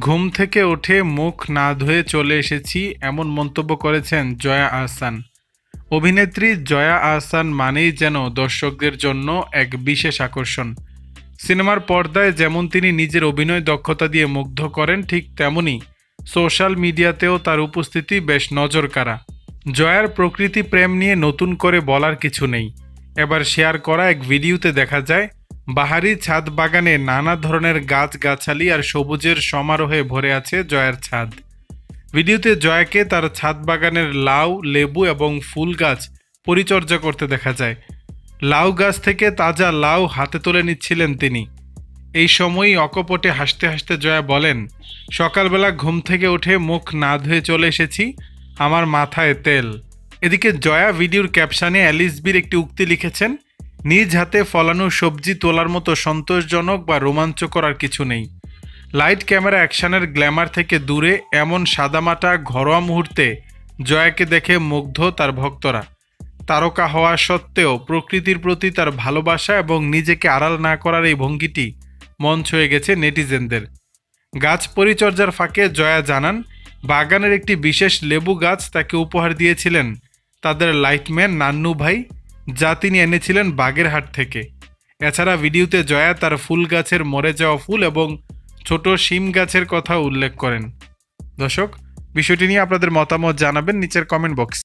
ঘুম থেকে উঠে মুখ না ধুয়ে চলে এসেছি, এমন মন্তব্য করেছেন জয়া আহসান। অভিনেত্রী জয়া আহসান মানেই যেন দর্শকদের জন্য এক বিশেষ আকর্ষণ। সিনেমার পর্দায় যেমন তিনি নিজের অভিনয় দক্ষতা দিয়ে মুগ্ধ করেন, ঠিক তেমনি সোশ্যাল মিডিয়াতেও তার উপস্থিতি বেশ নজরকাড়া। জয়ার প্রকৃতি প্রেম নিয়ে নতুন করে বলার কিছু নেই। এবার শেয়ার করা এক ভিডিওতে দেখা যায় বাহারি ছাদ বাগানে নানা ধরনের গাছগাছালি আর সবুজের সমারোহে ভরে আছে জয়ার ছাদ। ভিডিওতে জয়াকে তার ছাদ বাগানের লাউ, লেবু এবং ফুল গাছ পরিচর্যা করতে দেখা যায়। লাউ গাছ থেকে তাজা লাউ হাতে তুলে নিচ্ছিলেন তিনি। এই সময়ই অকপটে হাসতে হাসতে জয়া বলেন, সকালবেলা ঘুম থেকে উঠে মুখ না ধুয়ে চলে এসেছি, আমার মাথায় তেল। এদিকে জয়া ভিডিওর ক্যাপশনে অ্যালিস বির একটি উক্তি লিখেছেন, নিজ হাতে ফলানো সবজি তোলার মতো সন্তোষজনক বা রোমাঞ্চকর আর কিছু নেই। লাইট, ক্যামেরা, অ্যাকশনের গ্ল্যামার থেকে দূরে এমন সাদামাটা ঘরোয়া মুহূর্তে জয়াকে দেখে মুগ্ধ তার ভক্তরা। তারকা হওয়া সত্ত্বেও প্রকৃতির প্রতি তার ভালোবাসা এবং নিজেকে আড়াল না করার এই ভঙ্গিটি মন ছুঁয়ে গেছে নেটিজেনদের। গাছ পরিচর্যার ফাঁকে জয়া জানান, বাগানের একটি বিশেষ লেবু গাছ তাকে উপহার দিয়েছিলেন তাদের লাইটম্যান নান্নু ভাই, যা তিনি এনেছিলেন বাগেরহাট থেকে। এছাড়া ভিডিওতে জয়া তার ফুল গাছের মরে যাওয়া ফুল এবং ছোট শিম গাছের কথা উল্লেখ করেন। দর্শক, বিষয়টি নিয়ে আপনাদের মতামত জানাবেন নিচের কমেন্ট বক্সে।